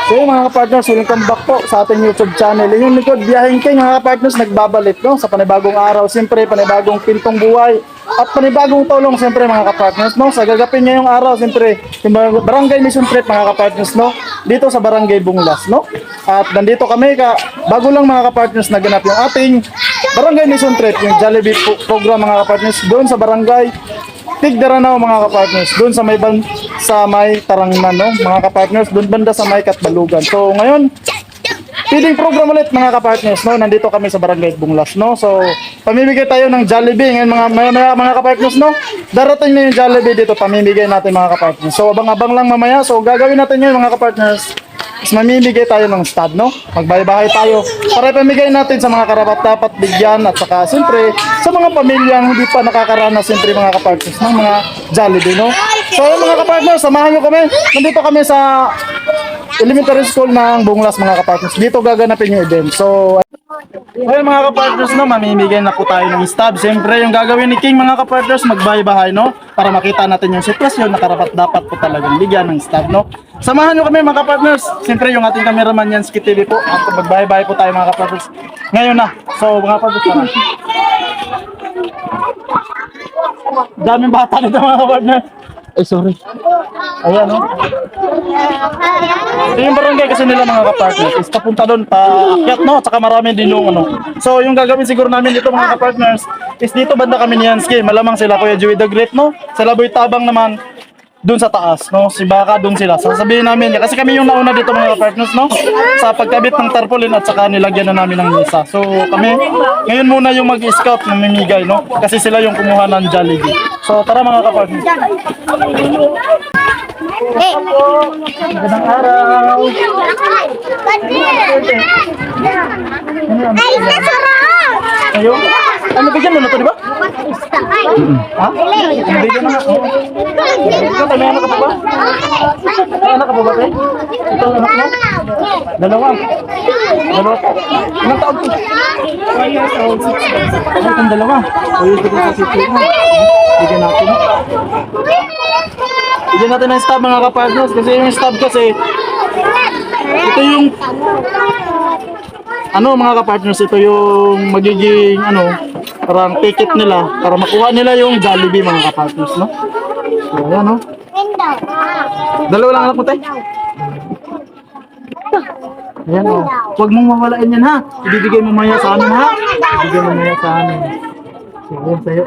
So yun mga kapartners, welcome back po sa ating YouTube channel. Yung likod, Biyaheng King mga kapartners, nagbabalik no, sa panibagong araw. Siyempre, panibagong pintong buhay at panibagong tulong siyempre mga kapartners. No? Sa gagapin ngayong araw, siyempre, yung Barangay Mission Trip mga kapartners, no? Dito sa Barangay Bunglas. No? At nandito kami, bago lang mga kapartners, naganap yung ating Barangay Mission Trip, yung Jollibee program mga kapartners, doon sa Barangay Tigdaranaw mga kapartners, doon sa may Tarangnan no, mga kapartners, doon banda sa may Katbalugan. So ngayon, feeding program ulit mga kapartners no, nandito kami sa Barangay Bunglas no. So pamimigay tayo ng Jollibee ngayon mga kapartners no. Darating na yung Jollibee dito, pamimigay natin mga kapartners. So abang-abang lang mamaya. So gagawin natin yun mga kapartners. Is mamimigay tayo ng stud, no? Magbahay-bahay tayo para pamigay natin sa mga karapat-dapat bigyan at saka siyempre sa mga pamilyang hindi pa nakakaranas siyempre mga kapartners ng mga Jollibee, no? So yun mga kapartners, samahan nyo kami. Nandito kami sa elementary school ng Bunglas mga kapartners. Dito gaganapin yung event. So ayun mga kapartners no, mamimigay na po tayo ng stab. Siyempre yung gagawin ni King mga kapartners, magbahay-bahay no, para makita natin yung sitwasyon na karapat-dapat po talagang bigyan ng stab no. Samahan nyo kami mga kapartners. Siyempre yung ating cameraman yan, Ski TV po. At magbahay-bahay po tayo mga kapartners ngayon na. So mga kapartners, daming bata nito mga kapartners. Ay sorry. Ayan no. Ito yung barangay kasi nila mga kapartners is papunta doon paakyat no, at saka marami din yung ano. So yung gagawin siguro namin dito mga kapartners is dito banda kami ni Yansky. Malamang sila Kuya Joey the Great no, sila Boy Tabang naman doon sa taas no, si Baka doon sila. Sasabihin namin kasi kami yung nauna dito mga kapartners no, sa pagkabit ng tarpaulin at saka nilagyan na namin ng mesa. So kami ngayon muna yung mag-scout ng mimigay no, kasi sila yung kumuha ng Jollibee. So tara mga kapartners. Magandang araw. Ay, sarap! Ayun. Ano bigyan mo na to, di ba? Ha? Bigyan mo na. Ito, may anak ka pa ba? May anak ka pa ba, te? Ito ang anak mo? Dalawa. Dalawa po. Ilang taon po? 4 years old, 6 years. Ay, itong dalawa. 4 years old, 6 years. Bigyan natin. Bigyan natin ng stab mga kapartners. Kasi yung stab kasi, ito yung ano mga kapartners, ito yung magiging ano, parang ticket nila para makuha nila yung Jollibee mga kapartners no. So ayan no. Dalawa lang anak mo tayo. Ayan o. Huwag mong mawalain yan ha. Ibibigay mo maya sa amin ha. Ibibigay mo maya sa amin. So ayan sa'yo.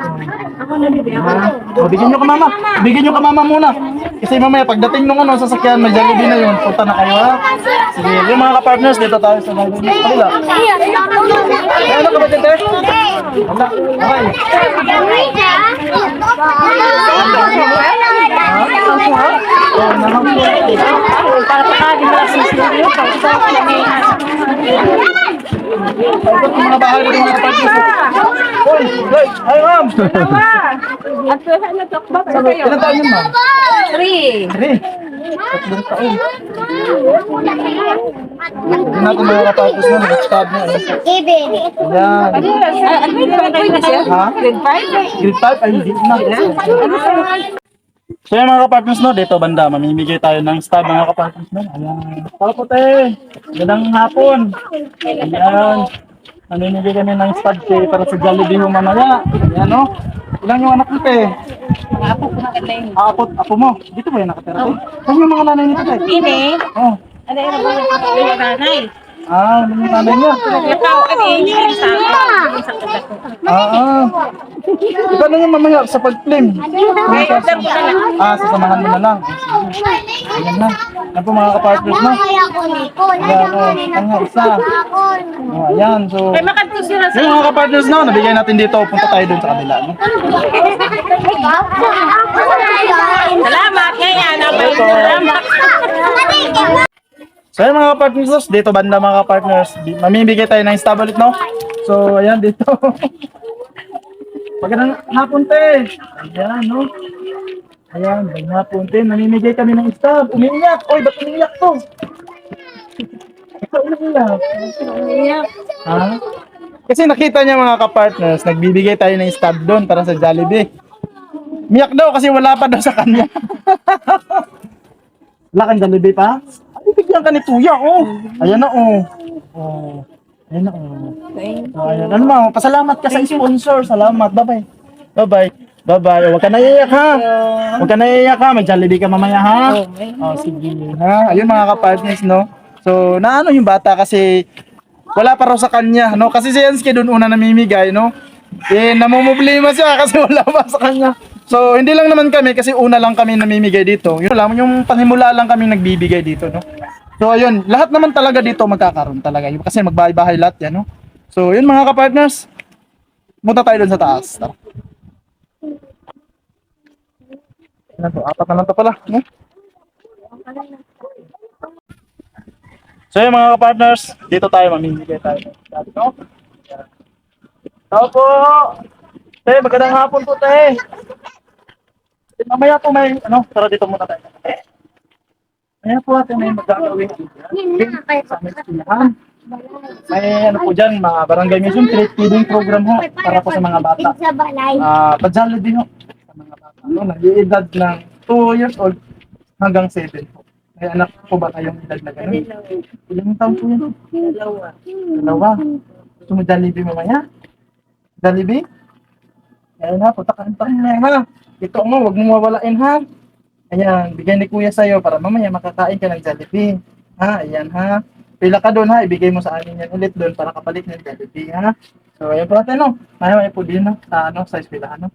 Ako na bibigyan ko. O bigyan nyo ka mama. Bigyan nyo ka mama muna. Kasi mamaya pagdating nung ano sasakyan may Jollibee na yun. Punta na kayo ha. Sige. Yung mga kapartners dito tayo sa mga kanila. Ay, ano ka ba tete? Wala. Okay. Para pakagin na sa studio. Mga bahay dito mga kapartners. Hoy! Hoy! Ay ma'am! At na takbak kayo. Ilan taon yun ma'am? 3. 3. 3 taon. Hindi natin mga kapartners na nag-stab na. Yan. Ano kayo na siya? Ha? Grade 5? Grade 5? Ay hindi na. So yung mga kapartners no, dito banda, mamimigay tayo ng stab mga kapartners no. Ayan. Tara po te. Gandang hapon. Ayan. Mamimigay kami ng stab te para sa Jollibee yung mamaya. Ayan no. Ilan yung anak mo te? Apo ko na kanay. Apo mo. Dito ba yung nakatira te? Saan yung mga nanay nito te? Ini. Oh. Ano yung mga nanay? Ah, ano yung nanay niya? Ikaw, ano yung sa akin? Sa kagat ko. Iba na yung mamaya sa pag-film. Kaya, Sasamahan mo na lang. Ayan na. Yan po mga kapartners no. Ayan o. Ang isa. Oh, ayan. So, Ay, makanto sila sa yung mga kapartners no, nabigay natin dito. Punta tayo dun sa kabila. No? Salamat, kaya salamat. So ayan mga kapartners, dito banda mga kapartners. Mamimigay tayo ng stab ulit no. So ayan dito. Magandang hapon te. Ayan no. Ayan, magandang hapon te. Namimigay kami ng stab. Umiiyak. Oy, ba't umiiyak to? Ikaw umiiyak. Ha? Kasi nakita niya mga kapartners, nagbibigay tayo ng stab doon para sa Jollibee. Miyak daw kasi wala pa daw sa kanya. Wala kang Jollibee pa? Bibigyan ka ni Tuya, oh. Ayan na, oh. Oh. Ayan na, oh. Oh, ayan. Ano mo, pasalamat ka sa sponsor. Salamat. Bye-bye. Bye-bye. Bye-bye. Huwag ka na iiyak, ha? Huwag ka na iiyak, ha? May Jollibee ka mamaya, ha? Oh, sige, ha? Ayun, mga kapartners, no? So, naano yung bata kasi wala pa raw sa kanya, no? Kasi si Yansky doon una namimigay, no? Eh, namumblema siya kasi wala pa sa kanya. So, hindi lang naman kami kasi una lang kami namimigay dito. Yun lang, yung panimula lang kami nagbibigay dito, no? So, ayun, lahat naman talaga dito magkakaroon talaga. Kasi magbahay-bahay lahat yan, no? So, yun mga kapartners, punta tayo doon sa taas. Tara. Ano to? Apat na lang to pala, no? So, yun mga kapartners, dito tayo mamimigay tayo. No? Tao po! Te, magandang hapon po, te. Mamaya po may, tara dito muna tayo. Mamaya po ate, may magagawin. Sa may eskwelahan. May ano po dyan, mga barangay mission trip, feeding program ho, para po sa mga bata. Pa-Jollibee ho, sa mga bata. Nag-iedad ng 2 years old hanggang 7 po. May anak po ba kayong edad na gano'n? Ilang taon po yun? Dalawa. Gusto mo Jollibee mamaya? Jollibee? Ayan ha, punta ka ng ha. Ito mo, huwag mo mawalain ha. Ayan, bigay ni kuya sa'yo para mamaya makakain ka ng Jollibee. Ha, ayan ha. Pila ka doon ha, ibigay mo sa amin yan ulit doon para kapalit ng Jollibee ha. So, ayan po natin no. May po din no, sa eskwelahan no.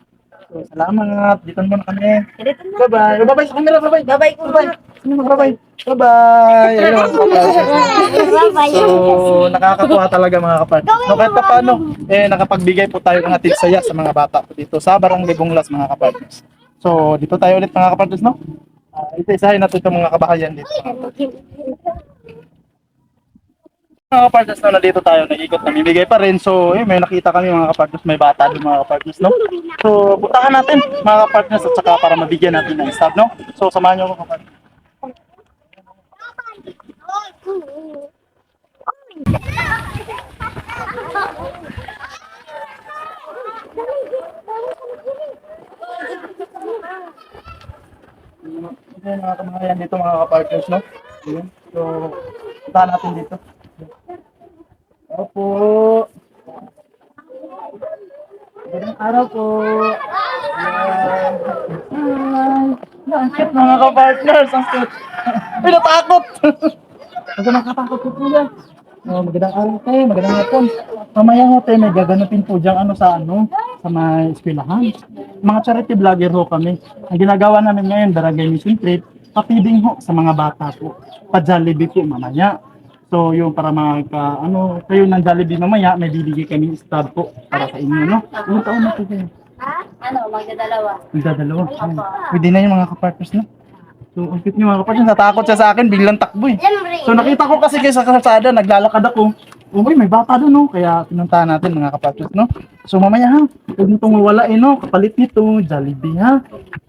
So, salamat. Dito muna kami. Bye-bye. Bye-bye sa camera, bye-bye. Bye-bye. Bye-bye. Bye-bye. Bye-bye. Ayun. So, nakakatuwa talaga mga kapatid. No, kahit pa paano, nakapagbigay po tayo ng hatid saya sa mga bata po dito sa Barangay Bunglas mga kapatid. So, dito tayo ulit mga kapatid, no? Isa-isahin natin itong mga kabahayan dito. Mga kapartners na dito tayo, nag-ikot, namimigay pa rin. So, may nakita kami mga kapartners, may bata doon mga kapartners, no? So, puntahan natin mga kapartners at saka para mabigyan natin ng staff, no? So, samahan nyo ako kapartners. Okay, mga kabahayan dito mga kapartners, no? Ayan. So, puntahan natin dito. Opo. Magandang araw po. Ayan. Hi. Ang cute mga ka-partners. Ang cute. Ay, natakot. Huwag ka nakatakot po po yan. Magandang araw tayo. Magandang hapon. Mamaya ho tayo may gaganapin po dyan sa may eskwelahan. Mga charity vlogger ho kami. Ang ginagawa namin ngayon, Barangay Mission Trip, papiding ho sa mga bata po. Pa-Jollibee po mamaya. So, yung para kayo ng Jollibee mamaya, may bibigay kami stab po para sa inyo, no? Ilang taon na po kayo? Magdadalawa. Magdadalawa. Pwede na yung mga kapartners, no? So, ang cute niyo mga kapartners, natakot siya sa akin, biglang takbo eh. So, nakita ko kasi kayo sa kalsada, naglalakad ako. Uy, may bata doon, no? Kaya pinuntahan natin mga kapartners, no? So, mamaya ha, huwag mo itong mawalain, no? Kapalit nito, Jollibee ha.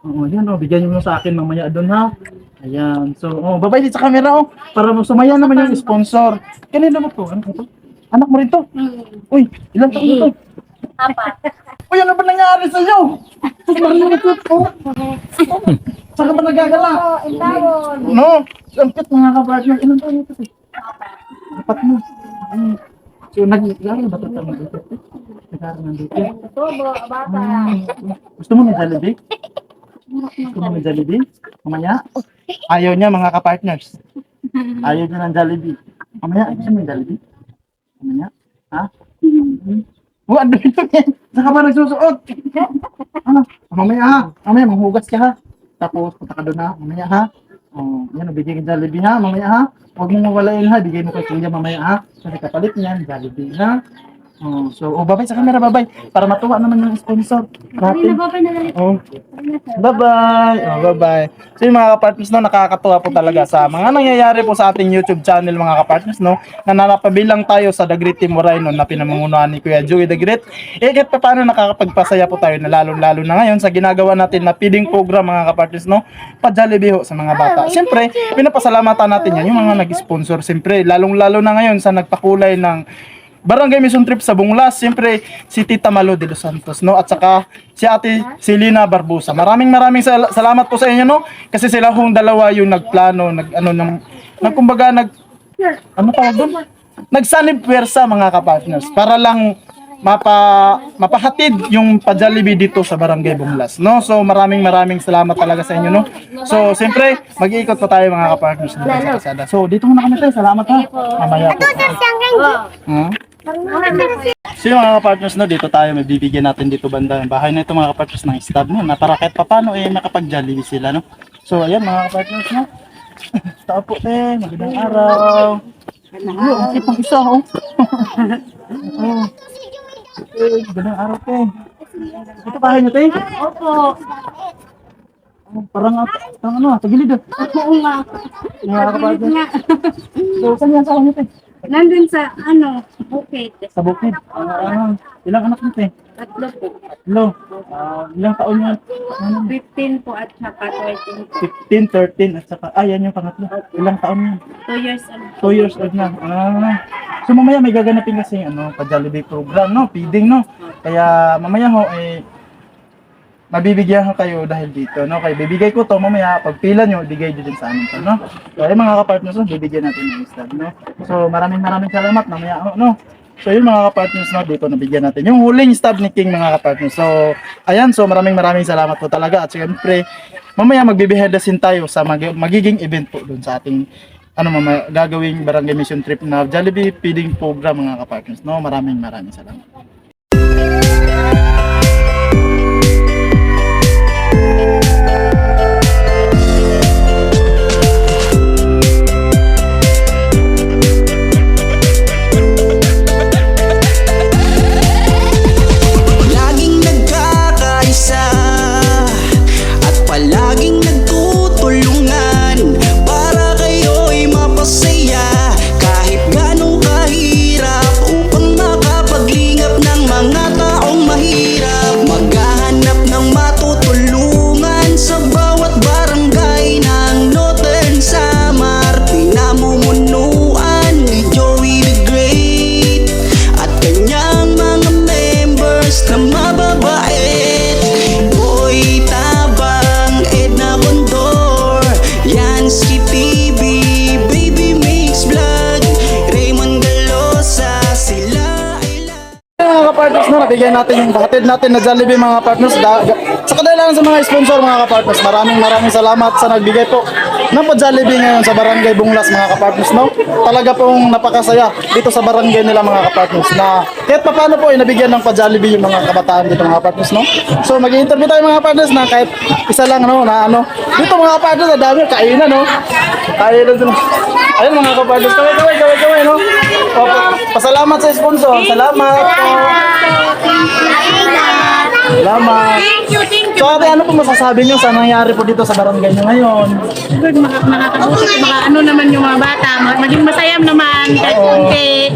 Oo, yan, no? Bigyan niyo sa akin mamaya doon ha. Ayan. So, babay dito sa camera, para sumaya naman yung sponsor. Kanina mo to? Ano to? Anak mo rin to? Uy, ilang taon mo to? Apat. Uy, ano ba nangyari sa'yo? Saan ka ba nagagala? No, ang cute mga kapartner. Ilang taon mo to? Apat mo. So, nag-aaral ba ito tama dito? Nag-aaral nandito? Gusto mo ng Jollibee? Gusto mo ng Jollibee? Mamaya? Ayaw niya mga kapartners. Ayaw niya ng Jollibee. Mamaya, gusto mo ng Jollibee? Mamaya? Ha? Ano ito yan? Saan ka ba nagsusuot? Ano? Mamaya ha? Mamaya, manghugas ka ha? Tapos, punta ka doon ha? Mamaya ha? Yan, bigay ka Jollibee ha? Mamaya ha? Huwag mo mawalain ha? Bigay mo kay kuya mamaya ha? Kasi kapalit niyan, Jollibee ha? Babay sa camera, babay. Para matuwa naman yung sponsor. Natin. Bye-bye. Bye-bye. So yung mga kapartners, no, nakakatuwa po talaga sa mga nangyayari po sa ating YouTube channel mga kapartners, no, na napabilang tayo sa The Great Team Moray, no, na pinamumunuan ni Kuya Joey The Great. Kahit pa paano nakakapagpasaya po tayo na lalo-lalo na ngayon sa ginagawa natin na feeding program mga kapartners, no, pa-Jollibee ho sa mga bata. Siyempre, pinapasalamatan natin yan, yung mga nag-sponsor. Siyempre, lalong-lalo na ngayon sa nagpakulay ng Barangay Mission Trip sa Bunglas, siyempre si Tita Malo de los Santos, no, at saka si Ate Selena Barbosa. Maraming salamat po sa inyo, no, kasi sila hong dalawa yung nagplano, kumbaga ano tawag doon? Nagsanib puwersa mga kapartners para lang mapahatid yung pa-Jollibee dito sa Barangay Bunglas, no? So maraming salamat talaga sa inyo, no? So siyempre, mag-iikot pa tayo mga kapartners dito sa kalsada. So dito muna kami tayo, salamat ha. Mamaya po. So yung mga kapartners, no, dito tayo, may bibigyan natin dito banda yung bahay na ito mga kapartners ng stab, no? Na para kahit papano makapag-Jollibee sila, no? So ayan mga kapartners, no? Tao po magandang araw. Ang ipang isa, oh. Oh. Magandang araw, ito bahay niyo, Opo. parang ano, sa gilid, Oo nga. Nakakapagod. Nga. So, saan yung asawa niyo, Nandun sa, bukid. Sa bukid. Ilang anak niyo, Tatlo po. Hello. Ilang taon niyo? 15 po at saka 13 po. 15, 13, at saka, yan yung pangatlo. Ilang taon niyo? 2 years old. 2 years old na. So mamaya may gaganapin kasi pa-Jollibee program, no? Feeding, no? Kaya mamaya mabibigyan ko kayo dahil dito, no? Kaya bibigay ko to mamaya, pag pila nyo, ibigay nyo din sa amin to, no? So ay mga kapartners, bibigyan natin ng stab, no? So maraming salamat mamaya, no? So yun mga kapartners, no? Dito nabigyan natin yung huling stab ni King mga kapartners. So ayan, so maraming salamat po talaga. At siyempre, mamaya magbibihedasin tayo sa magiging event po dun sa ating mamaya gagawing barangay mission trip na Jollibee feeding program mga kapartners, no? Maraming salamat. Laging nagkakaisa at palaging nagtutulungan para kayo'y mapasaya kahit ganong kahirap upang makapaglingap ng mga taong mahirap. Maghahanap ng matutulungan sa bawat barangay ng Northern Samar. Pinamumunuan ni Joey the Great at kanyang mga members na mababait. Boy Tabang, Edna Condor, Yansky TV, Baby Mix Vlog, Raymond Galosa, sila ay Mga kapartners, no, nabigyan natin yung hatid natin na Jollibee mga partners. Sa kadahilan sa mga sponsor mga kapartners, maraming salamat sa nagbigay po ng pa-Jollibee ngayon sa Barangay Bunglas mga kapartners, no? Talaga pong napakasaya dito sa barangay nila mga kapartners na kahit paano po ay nabigyan ng pa-Jollibee yung mga kabataan dito mga kapartners, no? So mag-i-interview tayo mga kapartners na kahit isa lang, no, na dito mga kapartners, na dami kainan, no? Kainan sila. Ayun mga kapartners, kaway, no? Pasalamat sa sponsor. Salamat. Salamat. Thank you. So ate, ano po masasabi nyo sa nangyari po dito sa barangay nyo ngayon? Good, makakabuti, naman yung mga bata. Maging masaya naman, kahit konti.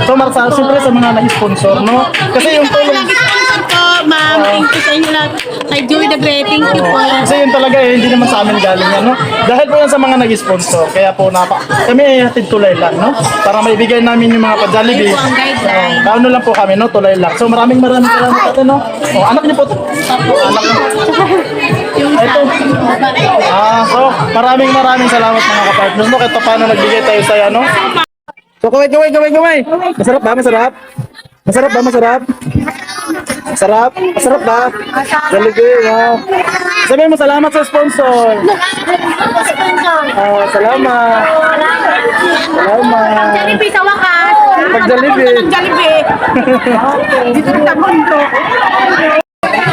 So siyempre sa mga na-sponsor, no? Kasi yung tulong, Sponsor ko, ma'am. Thank you sa inyo lahat. Kay Joey the Great, thank you po. kasi yun talaga hindi naman sa amin galing yan, no? Dahil po yan sa mga nag-sponsor, kaya po kami ay hatid tulay lang, no? Para maibigay namin yung mga pa-Jollibee. Ayun po ang guideline. Ano lang po kami, no? Tulay lang. So maraming salamat ate, no? Anak niyo po to. Anak niyo. Yung Ito. sa So maraming salamat mga kapartners, no? Kahit paano nagbigay tayo sa no? So kaway. Masarap ba? Masarap ba? Jollibee, wow. Sabihin mo salamat sa sponsor. Salamat. Jollibee sa wakas. Pag Jollibee. Jollibee. Dito sa mundo.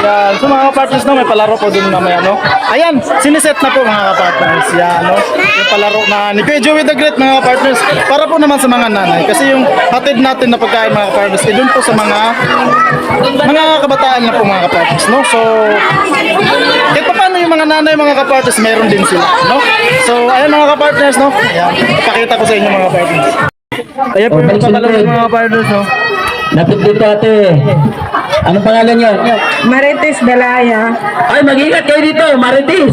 Yan. So mga kapartners, no, may palaro po dun mamaya, no? Ayan, siniset na po mga kapartners. Yan, no? Yung palaro na ni Kuya Joey the Great mga kapartners. Para po naman sa mga nanay. Kasi yung hatid natin na pagkain mga kapartners, dun po sa mga kabataan na po mga kapartners, no? So, kahit pa paano yung mga nanay mga kapartners, meron din sila, no? So, ayan mga kapartners, no? Ayan, ipakita ko sa inyo mga kaparters. Ayan po yung palaro mga kaparters, no? Napit dito ate. Anong pangalan niyo? Marites Dalaya. Ay, mag-ingat kayo dito, Marites.